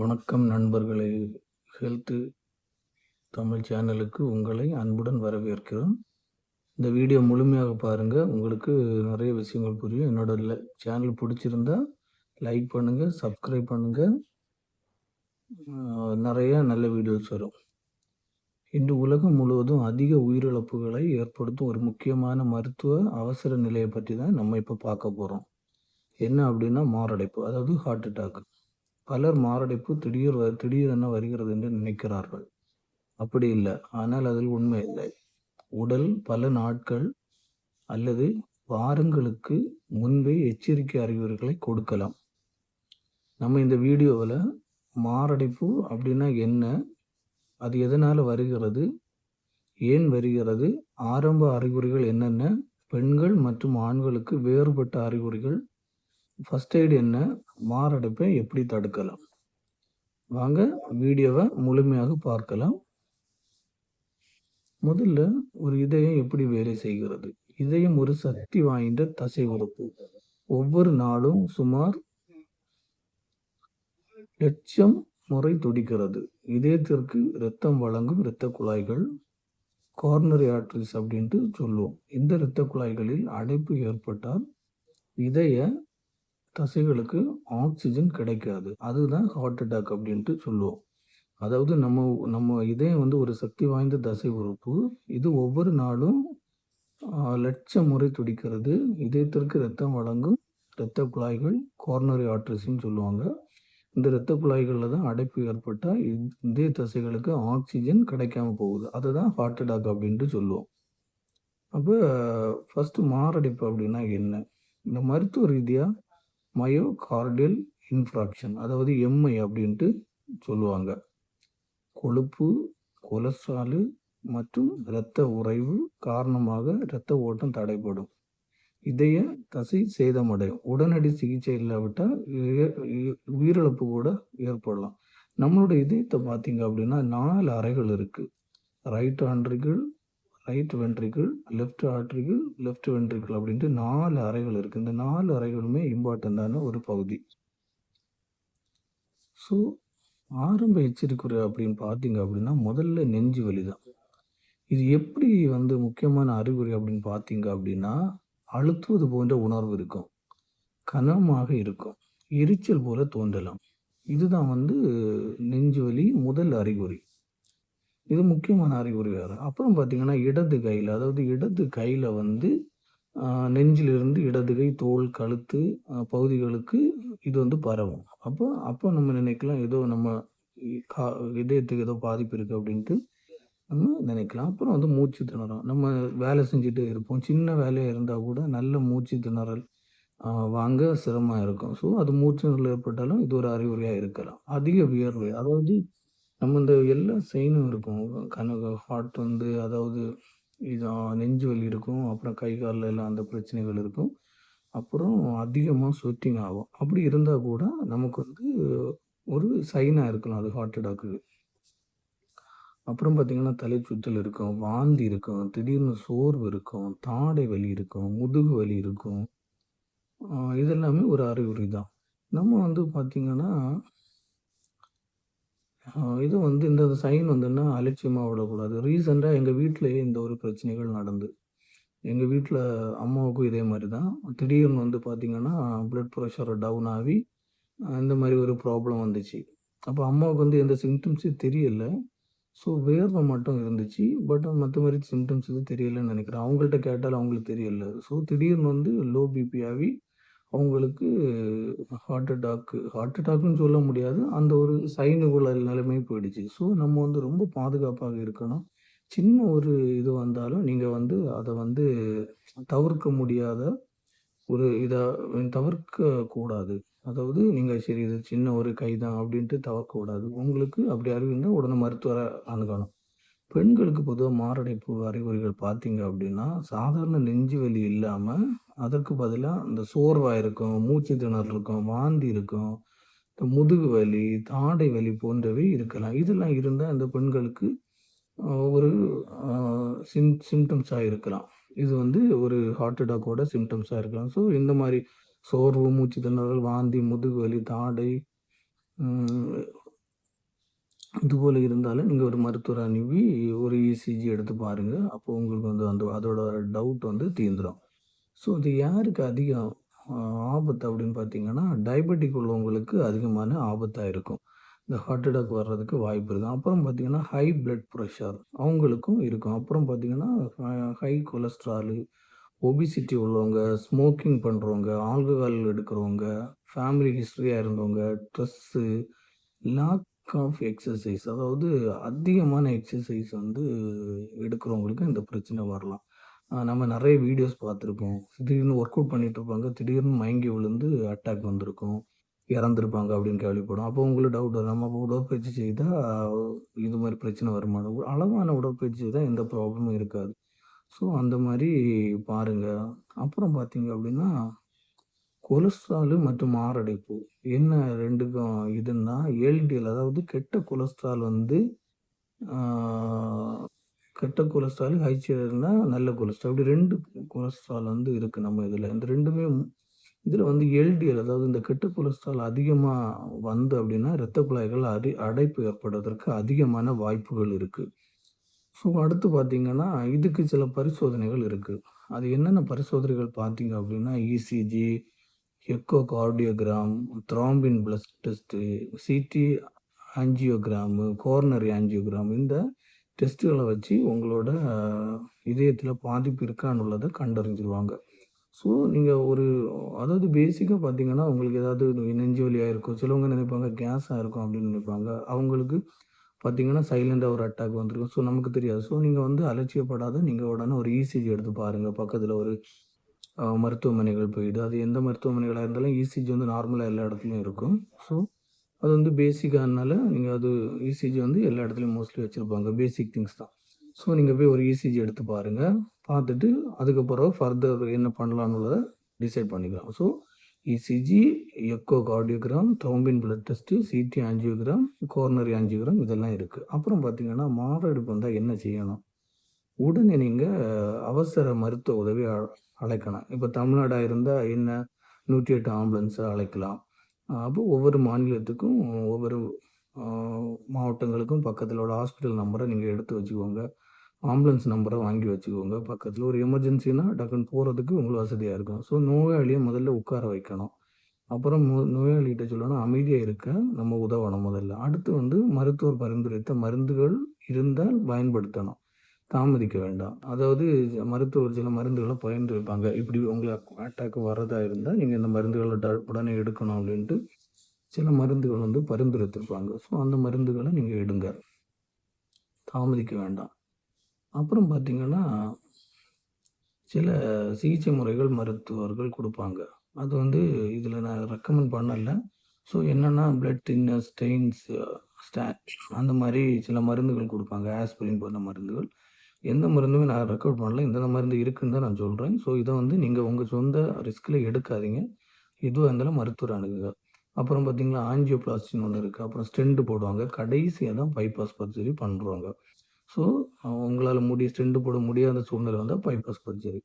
வணக்கம் நண்பர்களே! ஹெல்த்து தமிழ் சேனலுக்கு உங்களை அன்புடன் வரவேற்கிறோம். இந்த வீடியோ முழுமையாக பாருங்க. உங்களுக்கு நிறைய விஷயங்கள் புரியும். என்னோட சேனல் பிடிச்சிருந்தா லைக் பண்ணுங்க, சப்ஸ்கிரைப் பண்ணுங்க. நிறைய நல்ல வீடியோஸ் வரும். இன்று உலகம் முழுவதும் அதிக உயிரிழப்புகளை ஏற்படுத்தும் ஒரு முக்கியமான மருத்துவ அவசர நிலையை பற்றி தான் நம்ம இப்போ பார்க்க போகிறோம். என்ன அப்படின்னா மாரடைப்பு, அதாவது ஹார்ட் அட்டாக். பலர் மாரடைப்பு திடீரென வருகிறது என்று நினைக்கிறார்கள். அப்படி இல்லை. ஆனால் அதில் உண்மை இல்லை. உடல் பல நாட்கள் அல்லது வாரங்களுக்கு முன்பே எச்சரிக்கை அறிகுறிகளை கொடுக்கலாம். நம்ம இந்த வீடியோவில் மாரடைப்பு அப்படின்னா என்ன, அது எதனால் வருகிறது, ஏன் வருகிறது, ஆரம்ப அறிகுறிகள் என்னென்ன, பெண்கள் மற்றும் ஆண்களுக்கு வேறுபட்ட அறிகுறிகள், ஃபர்ஸ்ட் எய்டு என்ன, மாரடைப்பை எப்படி தடுக்கலாம். வாங்க வீடியோவை முழுமையாக பார்க்கலாம். முதல்ல ஒரு இதயம் எப்படி வேலை செய்கிறது. இதயம் ஒரு சக்தி வாய்ந்த தசை உறுப்பு. ஒவ்வொரு நாளும் சுமார் 1,00,000 முறை துடிக்கிறது. இதயத்திற்கு இரத்தம் வழங்கும் இரத்த குழாய்கள் கார்னரி ஆர்டரிஸ் அப்படின்ட்டு சொல்லுவோம். இந்த இரத்த குழாய்களில் அடைப்பு ஏற்பட்டால் இதய தசைகளுக்கு ஆக்சிஜன் கிடைக்காது. அதுதான் ஹார்ட் அட்டாக் அப்படின்ட்டு சொல்லுவோம். அதாவது நம்ம இதயம் வந்து ஒரு சக்தி வாய்ந்த தசை உறுப்பு. இது ஒவ்வொரு நாளும் 1,00,000 முறை துடிக்கிறது. இதயத்திற்கு இரத்தம் வழங்கும் இரத்த குழாய்கள் கார்னரி ஆர்டரிஸ்ன்னு சொல்லுவாங்க. இந்த இரத்த குழாய்களில் தான் அடைப்பு ஏற்பட்டால் இதய தசைகளுக்கு ஆக்சிஜன் கிடைக்காம போகுது. அதுதான் ஹார்ட் அட்டாக் அப்படின்ட்டு சொல்லுவோம். அப்போ ஃபஸ்ட்டு மாரடைப்பு அப்படின்னா என்ன? இந்த மருத்துவ ரீதியாக மயோகார்டியல் இன்ஃப்ராக்ஷன், அதாவது எம்ஐ அப்படின்ட்டு சொல்லுவாங்க. கொழுப்பு, கொலஸ்ட்ராலு மற்றும் இரத்த உறைவு காரணமாக இரத்த ஓட்டம் தடைப்படும். இதய தசை சேதமடையும். உடனடி சிகிச்சை இல்லாவிட்டால் உயிரிழப்பு கூட ஏற்படலாம். நம்மளோட இதயத்தை பார்த்தீங்க அப்படின்னா 4 அறைகள் இருக்குது. Right auricle, right ventricle, left auricle, left ventricle அப்படின்ட்டு 4 அறைகள் இருக்குது. இந்த 4 அறைகளுமே இம்பார்ட்டண்ட்டான ஒரு பகுதி. ஸோ ஆரம்ப எச்சரிக்கை அப்படின்னு பார்த்தீங்க அப்படின்னா முதல்ல நெஞ்சு வலி தான். இது எப்படி வந்து முக்கியமான அறிகுறி அப்படின்னு பார்த்தீங்க அப்படின்னா, அழுத்துவது போன்ற உணர்வு இருக்கும், கனமாக இருக்கும், எரிச்சல் போல தோன்றலாம். இதுதான் வந்து நெஞ்சு வலி முதல் அறிகுறி. இது முக்கியமான அறிகுறி வேறு. அப்புறம் பார்த்தீங்கன்னா இடது கையில், அதாவது இடது கையில் வந்து நெஞ்சிலிருந்து இடது கை, தோல், கழுத்து பகுதிகளுக்கு இது வந்து பரவும். அப்போ நம்ம நினைக்கலாம் ஏதோ நம்ம இதயத்துக்கு ஏதோ பாதிப்பு இருக்குது அப்படின்ட்டு நம்ம நினைக்கலாம். அப்புறம் வந்து மூச்சு திணறல். நம்ம வேலை செஞ்சுட்டு இருப்போம். சின்ன வேலையாக இருந்தால் கூட நல்ல மூச்சு திணறல் வாங்க சிரமமாக இருக்கும். ஸோ அது மூச்சு திணறல் ஏற்பட்டாலும் இது ஒரு அறிகுறியாக இருக்கலாம். அதிக வியர்வை, அதாவது நம்ம இந்த எல்லா சைனும் இருக்கும். ஹார்ட் வந்து, அதாவது இது நெஞ்சு வலி இருக்கும், அப்புறம் கை காலில் எல்லாம் அந்த பிரச்சனைகள் இருக்கும், அப்புறம் அதிகமாக ஸ்வெட்டிங் ஆகும். அப்படி இருந்தால் கூட நமக்கு வந்து ஒரு சைனாக இருக்கலாம் அது ஹார்ட் அட்டாக்கு. அப்புறம் பார்த்திங்கன்னா தலை சுற்றல் இருக்கும், வாந்தி இருக்கும், திடீர்னு சோர்வு இருக்கும், தாடை வலி இருக்கும், முதுகு வலி இருக்கும். இதெல்லாமே ஒரு அறிகுறி தான். நம்ம வந்து பார்த்திங்கன்னா இது வந்து இந்த சைன் வந்துன்னா அலட்சியமாக விடக்கூடாது. ரீசெண்டாக எங்கள் வீட்டிலேயே இந்த ஒரு பிரச்சனைகள் நடந்து, எங்கள் வீட்டில் அம்மாவுக்கும் இதே மாதிரி தான். திடீர்னு வந்து பார்த்திங்கன்னா ப்ளட் ப்ரெஷர் டவுன் ஆகி இந்த மாதிரி ஒரு ப்ராப்ளம் வந்துச்சு. அப்போ அம்மாவுக்கு வந்து எந்த சிம்டம்ஸே தெரியலை. ஸோ வேர்வை மட்டும் இருந்துச்சு. பட் மற்ற மாதிரி சிம்டம்ஸ் எதுவும் தெரியலைன்னு நினைக்கிறேன். அவங்கள்ட்ட கேட்டாலும் அவங்களுக்கு தெரியல. ஸோ திடீர்னு வந்து லோ பிபி ஆகி அவங்களுக்கு ஹார்ட் அட்டாக்குன்னு சொல்ல முடியாது, அந்த ஒரு சைனுக்குள்ள நிலைமை போயிடுச்சு. ஸோ நம்ம வந்து ரொம்ப பாதுகாப்பாக இருக்கணும். சின்ன ஒரு இது வந்தாலும் நீங்கள் வந்து அதை வந்து தவிர்க்க முடியாத ஒரு தவிர்க்கக்கூடாது. அதாவது நீங்கள் சரி இது சின்ன ஒரு கைதான் அப்படின்ட்டு தவிர்க்கக்கூடாது. உங்களுக்கு அப்படி அறிகுறினா உடனே மருத்துவரை அணுகணும். பெண்களுக்கு பொதுவாக மாரடைப்பு அறிகுறிகள் பார்த்தீங்க அப்படின்னா, சாதாரண நெஞ்சு வலி இல்லாமல் அதற்கு பதிலாக இந்த சோர்வாக இருக்கும், மூச்சு திணறல் இருக்கும், வாந்தி இருக்கும், இந்த முதுகு வலி, தாடை வலி போன்றவை இருக்கலாம். இதெல்லாம் இருந்தால் இந்த பெண்களுக்கு ஒரு சிம்டம்ஸாக இருக்கலாம். இது வந்து ஒரு ஹார்ட் அட்டாக்கோட சிம்டம்ஸாக இருக்கலாம். ஸோ இந்த மாதிரி சோர்வு, மூச்சு திணறல், வாந்தி, முதுகு வலி, தாடை, இதுபோல இருந்தாலும் நீங்க ஒரு மருத்துவர அணுகி ஒரு இசிஜி எடுத்து பாருங்க. அப்போ உங்களுக்கு வந்து அதோட டவுட் வந்து தீர்ந்துரும். ஸோ இது யாருக்கு அதிகம் அ ஆபத்து அப்படின்னு பார்த்தீங்கன்னா, டயபெட்டிக் உள்ளவங்களுக்கு அதிகமான ஆபத்தா இருக்கும். இந்த ஹார்ட் அட்டாக் வர்றதுக்கு வாய்ப்பு இருக்கு. அப்புறம் பார்த்தீங்கன்னா, ஹை பிளட் பிரஷர் அவங்களுக்கும் இருக்கும். அப்புறம் பார்த்தீங்கன்னா, அ ஹை கொலஸ்ட்ராலு, ஒபிசிட்டி உள்ளவங்க, ஸ்மோக்கிங் பண்றவங்க, ஆல்கஹால் எடுக்கிறவங்க, ஃபேமிலி ஹிஸ்டரியா இருந்தவங்க, ஸ்ட்ரெஸ்ஸு, லாக் ஆஃப் எக்ஸர்சைஸ் அதாவது அதிகமான எக்ஸர்சைஸ் வந்து எடுக்கிறவங்களுக்கு இந்த பிரச்சனை வரலாம். நம்ம நெறைய வீடியோஸ் பார்த்துருப்போம். திடீர்னு ஒர்க் அவுட் பண்ணிட்டு இருப்பாங்க. திடீர்னு மயங்கி விழுந்து அட்டாக் வந்திருக்கும். இறந்திருப்பாங்க அப்படின்னு கேள்விப்படும். அப்போ உங்களுக்கு டவுட் வரும். நம்ம உடற்பயிற்சி செய்தா இது மாரி பிரச்சனை வருமான்னு. அளவான உடற்பயிற்சி செய்தா எந்த ப்ராப்ளமும் இருக்காது. ஸோ அந்த மாரி பாருங்க. அப்புறம் பார்த்தீங்க அப்படின்னா, கொலஸ்ட்ராலு மற்றும் மாரடைப்பு. என்ன 2க்கும் இதுன்னா, எல்டிஎல் அதாவது கெட்ட கொலஸ்ட்ரால் வந்து ஆ கெட்ட கொலஸ்ட்ரால், ஹெச்டிஎல்னா நல்ல கொலஸ்ட்ரால். அப்படி 2 கொலஸ்ட்ரால் வந்து இருக்கு நம்ம இதுல. இந்த 2மே இதுல வந்து எல்டிஎல் அதாவது இந்த கெட்ட கொலஸ்ட்ரால் அதிகமா வந்து அப்படின்னா, இரத்த குழாய்கள் அடைப்பு ஏற்படுவதற்கு அதிகமான வாய்ப்புகள் இருக்கு. ஸோ அடுத்து பார்த்தீங்கன்னா, இதுக்கு சில பரிசோதனைகள் இருக்கு. அது என்னென்ன பரிசோதனைகள் பார்த்தீங்க அப்படின்னா, ECG, echocardiogram, thrombin blood test, CT angiogram, coronary angiogram இந்த டெஸ்ட்டுகள வச்சு உங்களோட இதயத்தில பாதிப்பு இருக்கான்னு உள்ளத கண்டறிஞ்சிருவாங்க. ஸோ நீங்க ஒரு அதாவது பேசிக்கா பார்த்தீங்கன்னா, உங்களுக்கு ஏதாவது நெஞ்சு வலியா இருக்கும். சிலவங்க நினைப்பாங்க கேஸா இருக்கும் அப்படின்னு நினைப்பாங்க. அவங்களுக்கு பார்த்தீங்கன்னா, சைலன்ட்டா ஒரு அட்டாக் வந்திருக்கும். ஸோ நமக்கு தெரியாது. ஸோ நீங்க வந்து அலட்சியப்படாத நீங்க உடனே ஒரு இசிஜி எடுத்து பாருங்க. பக்கத்தில ஒரு மருத்துவமனைகள் போயிட்டு, அது எந்த மருத்துவமனைகளா இருந்தாலும் இசிஜி வந்து நார்மலா எல்லா இடத்துலயும் இருக்கும். ஸோ அது வந்து பேசிக்கானால நீங்க அது இசிஜி வந்து எல்லா இடத்துலயும் மோஸ்ட்லி வச்சிருப்பாங்க. பேசிக் திங்ஸ் தான். ஸோ நீங்க போய் ஒரு இசிஜி எடுத்து பாருங்க. பார்த்துட்டு அதுக்கப்புறம் ஃபர்தர் என்ன பண்ணலாம்னுள்ளத டிசைட் பண்ணிக்கலாம். So ECG, echocardiogram, thrombin blood test, CT angiogram, coronary angiogram இதெல்லாம் இருக்கு. அப்புறம் பார்த்தீங்கன்னா, மாரடைப்பு வந்தா என்ன செய்யணும்? உடனே நீங்க அவசர மருத்துவ உதவி அழைக்கணும். இப்ப தமிழ்நாடா இருந்தா என்ன 108 ஆம்புலன்ஸ அழைக்கலாம். அப்போ ஒவ்வொரு மாநிலத்துக்கும் ஒவ்வொரு அ மாவட்டங்களுக்கும் பக்கத்தில உள்ள ஹாஸ்பிட்டல் நம்பர நீங்க எடுத்து வச்சுக்கோங்க. ஆம்புலன்ஸ் நம்பர வாங்கி வச்சுக்கோங்க. பக்கத்தில ஒரு எமர்ஜென்சின்னா டக்குன்னு போறதுக்கு உங்களுக்கு வசதியா இருக்கும். ஸோ நோயாளிய முதல்ல உட்கார வைக்கணும். அப்புறம் நோயாளிகிட்ட சொல்லணும் அமைதியா இருக்க நம்ம உதவணும் முதல்ல. அடுத்து வந்து மருத்துவர் பரிந்துரைத்த மருந்துகள் இருந்தால் பயன்படுத்தணும். தாமதிக்க வேண்டாம். அதாவது மருத்துவர் சில மருந்துகள பரிந்துரைப்பாங்க. இப்படி உங்களுக்கு அட்டாக் வர்றதா இருந்தா, நீங்க இந்த மருந்துகள உடனே எடுக்கணும் அப்படின்ட்டு, சில மருந்துகள் வந்து பரிந்துரைத்திருப்பாங்க. ஸோ அந்த மருந்துகள நீங்க எடுங்க. தாமதிக்க வேண்டாம். அப்புறம் பார்த்தீங்கன்னா, சில சிகிச்சை முறைகள் மருத்துவர்கள் குடுப்பாங்க. அது வந்து இதில நான் ரெக்கமெண்ட் பண்ணல. ஸோ என்னன்னா பிளட் தின்னர்ஸ், ஸ்டெயின்ஸ், ஸ்டா அந்த மாரி சில மருந்துகள் குடுப்பாங்க. ஆஸ்பிரின் போன்ற மருந்துகள். எந்த மருந்துமே நான் ரெக்கமெண்ட் பண்ணல. இந்தந்த மருந்து இருக்குன்னு தான் நான் சொல்றேன். ஸோ இத வந்து நீங்க உங்க சொந்த ரிஸ்க்ல எடுக்காதீங்க. எதுவா இருந்தாலும் மருத்துவர அணுகுங்க. அப்புறம் பார்த்தீங்கன்னா, ஆஞ்சியோபிளாஸ்டின்னு ஒண்ணு இருக்கு. அப்புறம் ஸ்டென்ட் போடுவாங்க. கடைசியா தான் பைபாஸ் சர்ஜரி பண்ருவாங்க. ஸோ உங்களால ஸ்டென்ட் போட முடியாத சூழ்நிலை வந்தா பைபாஸ் சர்ஜரி.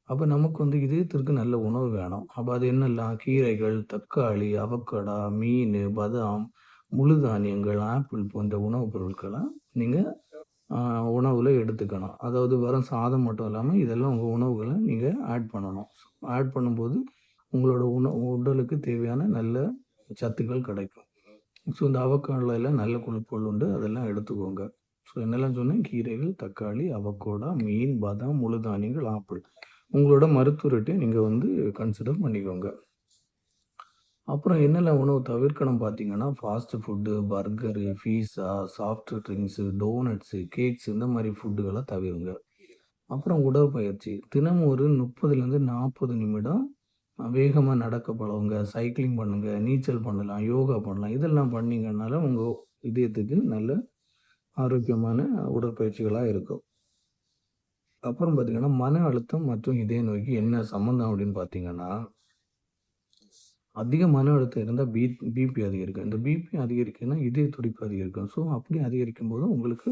அப்ப நமக்கு வந்து இதயத்திற்கு நல்ல உணவு வேணும். அப்ப அது என்னலாம் கீரைகள், தக்காளி, அவக்கடா, மீனு, பாதாம், முழு தானியங்கள், ஆப்பிள் போன்ற உணவுப் பொருட்கள நீங்க அ உணவுல எடுத்துக்கணும். அதாவது வெறும் சாதம் மட்டும் இல்லாம, இதெல்லாம் உங்க உணவுகள நீங்க ஆட் பண்ணணும். ஆட் பண்ணும்போது, உங்களோட உடலுக்கு தேவையான நல்ல சத்துக்கள் கிடைக்கும். ஸோ, இந்த அவக்காடோல நல்ல கொழுப்புகள் உண்டு. அதெல்லாம் எடுத்துக்கோங்க. ஸோ, என்னெல்லாம் சொன்னேன்? கீரைகள், தக்காளி, அவகோடா, மீன், பாதாம், முழு தானியங்கள், ஆப்பிள். உங்களோட மருத்துவர்ட்ட நீங்க வந்து கன்சிடர் பண்ணிக்கோங்க. அப்புறம் என்னெல்லாம் உணவு தவிர்க்கணும் பார்த்தீங்கன்னா, ஃபாஸ்ட் ஃபுட்டு, பர்கரு, பீஸா, சாஃப்ட் ட்ரிங்க்ஸு, டோனட்ஸு, கேக்ஸ் இந்த மாரி ஃபுட்டுகள தவிருங்க. அப்புறம் உடற்பயிற்சி. தினமும் ஒரு 30லேருந்து 40 நிமிடம் வேகமா நடக்க பழகுங்க, சைக்கிளிங் பண்ணுங்க, நீச்சல் பண்ணலாம், யோகா பண்ணலாம். இதெல்லாம் பண்ணீங்கனால உங்க இதயத்துக்கு நல்ல ஆரோக்கியமான உடற்பயிற்சிகளா இருக்கும். அப்புறம் பார்த்தீங்கன்னா, மன அழுத்தம் மற்றும் இதய நோய்க்கு என்ன சம்மந்தம் அப்படின்னு பார்த்தீங்கன்னா, அதிக மன அழுத்தம் இருந்தா பிபி அதிகரிக்கும். இந்த பிபி அதிகரிக்குதுன்னா இதய துடிப்பு அதிகரிக்கும். ஸோ, அப்படி அதிகரிக்கும்போது உங்களுக்கு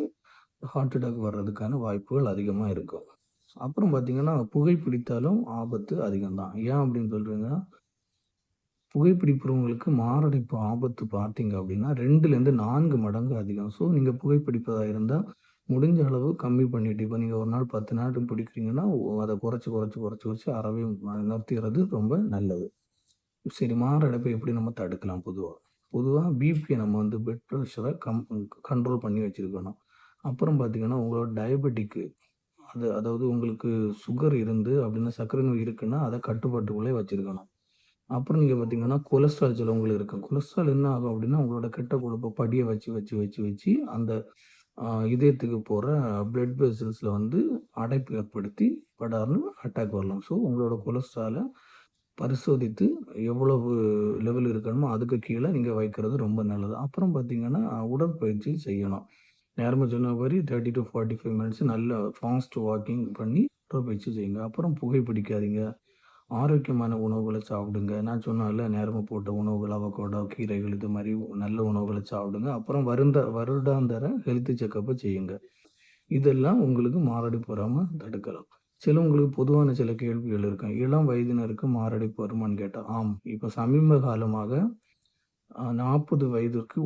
ஹார்ட் அட்டாக் வர்றதுக்கான வாய்ப்புகள் அதிகமா இருக்கும். அப்புறம் பார்த்தீங்கன்னா, புகை பிடித்தாலும் ஆபத்து அதிகம் தான். ஏன் அப்படின்னு சொல்றீங்கன்னா, புகைப்பிடிப்பவங்களுக்கு மாரடைப்பு ஆபத்து பார்த்தீங்க அப்படின்னா 2லேருந்து 4 மடங்கு அதிகம். ஸோ நீங்க புகைப்பிடிப்பதா இருந்தா, முடிஞ்ச அளவு கம்மி பண்ணிட்டு, இப்ப நீங்க ஒரு நாள் 10 நாட்கள் பிடிக்கிறீங்கன்னா, அத குறைச்சு அறவே நிறுத்திறது ரொம்ப நல்லது. சரி, மாரடைப்பை எப்படி நம்ம தடுக்கலாம் பொதுவா? பொதுவா பிபிய நம்ம வந்து பிளட் பிரஷர கண்ட்ரோல் பண்ணி வச்சிருக்கணும். அப்புறம் பார்த்தீங்கன்னா, உங்களோட டயபெட்டிக்கு அதாவது உங்களுக்கு சுகர் இருந்து அப்படின்னா சர்க்கரை நோய் இருக்குன்னா, அத கட்டுப்பாட்டுக்குள்ளே வச்சிருக்கணும். அப்புறம் நீங்க பார்த்தீங்கன்னா, கொலஸ்ட்ரால் சிலவங்களுக்கு இருக்கும். கொலஸ்ட்ரால் என்ன ஆகும் அப்படின்னா, உங்களோட கெட்ட கொழுப்ப படிய வச்சு அந்த இதயத்துக்கு போற பிளட் வெசல்ஸ்ல வந்து அடைப்பு ஏற்படுத்தி படார்ன்னு அட்டாக் வரலாம். ஸோ உங்களோட கொலஸ்ட்ரால பரிசோதித்து எவ்வளவு லெவல் இருக்கணுமோ அதுக்கு கீழ நீங்க வைக்கிறது ரொம்ப நல்லது. அப்புறம் பார்த்தீங்கன்னா, உடற்பயிற்சி செய்யணும். நேரமா சொன்ன மாரி 30 டூ 45 மினிட்ஸ் நல்ல ஃபாஸ்ட் வாக்கிங் பண்ணி உடற்பயிற்சி செய்யுங்க. அப்புறம் புகைப்பிடிக்காதீங்க. ஆரோக்கியமான உணவுகள சாப்பிடுங்க. நான் சொன்னேன்ல, நேரமா போட்ட உணவுகள், அவகோடா, கீரைகள் இது மாரி நல்ல உணவுகள சாப்பிடுங்க. அப்புறம் வருடாந்திர ஹெல்த் செக்கப் செய்யுங்க. இதெல்லாம் உங்களுக்கு மாரடைப்பு வராம தடுக்கலாம். சிலவங்களுக்கு பொதுவான சில கேள்விகள் இருக்கும். இளம் வயதினருக்கு மாரடைப்பு வருமான்னு கேட்டா, ஆம். இப்ப சமீப காலமாக 40 வயதிற்கு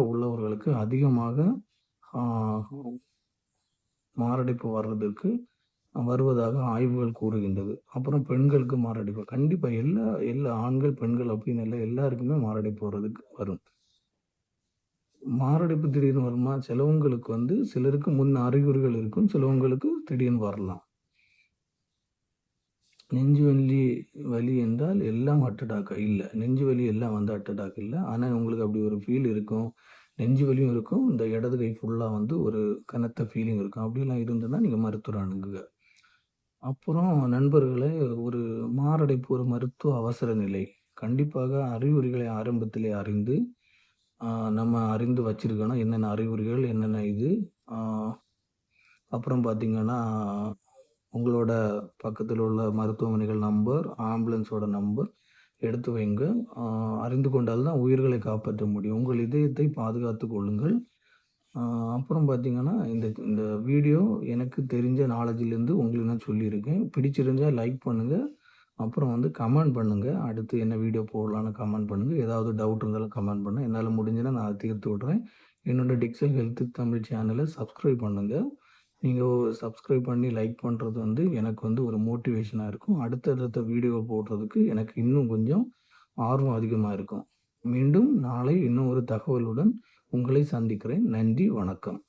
உள்ளவர்களுக்கு அதிகமாக ஆ மாரடைப்பு வருவதாக ஆய்வுகள் கூறுகின்றது. அப்புறம் பெண்களுக்கு மாரடைப்பு. கண்டிப்பா எல்லா எல்லா ஆண்கள், பெண்கள் அப்படின்னு இல்ல, எல்லாருக்குமே மாரடைப்பு வரும். மாரடைப்பு திடீர்னு வருமா? சிலவங்களுக்கு வந்து சிலருக்கு முன் அறிகுறிகள் இருக்கும். சிலவங்களுக்கு திடீர்னு வரலாம். நெஞ்சு வலி என்றால் எல்லாம் ஹார்ட் அட்டாக்கா? இல்ல. நெஞ்சு வலி எல்லாம் வந்து ஹார்ட் அட்டாக் இல்ல. ஆனா உங்களுக்கு அப்படி ஒரு ஃபீல் இருக்கும். நெஞ்சு வலியும் இருக்கும். இந்த இடது கை ஃபுல்லா வந்து ஒரு கனத்த ஃபீலிங் இருக்கும். அப்படிலாம் இருந்ததுன்னா நீங்க மருத்துவர அணுகுங்க. அப்புறம் நண்பர்களே, ஒரு மாரடைப்பு ஒரு மருத்துவ அவசர நிலை. கண்டிப்பாக அறிகுறிகளை ஆரம்பத்திலே அறிந்து, ஆ நம்ம அறிந்து வச்சிருக்கணும். என்னென்ன அறிகுறிகள், என்னென்ன இது. ஆ அப்புறம் பார்த்தீங்கன்னா, உங்களோட பக்கத்தில உள்ள மருத்துவமனைகள் நம்பர், ஆம்புலன்ஸோட நம்பர் எடுத்து வைங்க. ஆ அறிந்து கொண்டால் தான் உயிர்களை காப்பாற்ற முடியும். உங்கள் இதயத்தை பாதுகாத்துக் கொள்ளுங்கள். ஆ அப்புறம் பார்த்தீங்கன்னா, இந்த இந்த வீடியோ எனக்கு தெரிஞ்ச நாலேட்ஜிலேருந்து உங்களுக்கு நான் சொல்லியிருக்கேன். பிடிச்சிருந்தா லைக் பண்ணுங்க. அப்புறம் வந்து கமெண்ட் பண்ணுங்க. அடுத்து என்ன வீடியோ போடலான்னு கமெண்ட் பண்ணுங்க. ஏதாவது டவுட் இருந்தாலும் கமெண்ட் பண்ணுங்க. என்னால முடிஞ்சதுனா நான் அத தீர்த்து விடுறேன். என்னோட டிக்சன் ஹெல்த் தமிழ் சேனல சப்ஸ்கிரைப் பண்ணுங்க. நீங்க சப்ஸ்கிரைப் பண்ணி லைக் பண்றது வந்து எனக்கு வந்து ஒரு மோட்டிவேஷனா இருக்கும். அடுத்தடுத்த வீடியோ போடுறதுக்கு எனக்கு இன்னும் கொஞ்சம் ஆர்வம் அதிகமா இருக்கும். மீண்டும் நாளை இன்னும் ஒரு தகவலுடன் உங்களை சந்திக்கிறேன். நன்றி, வணக்கம்.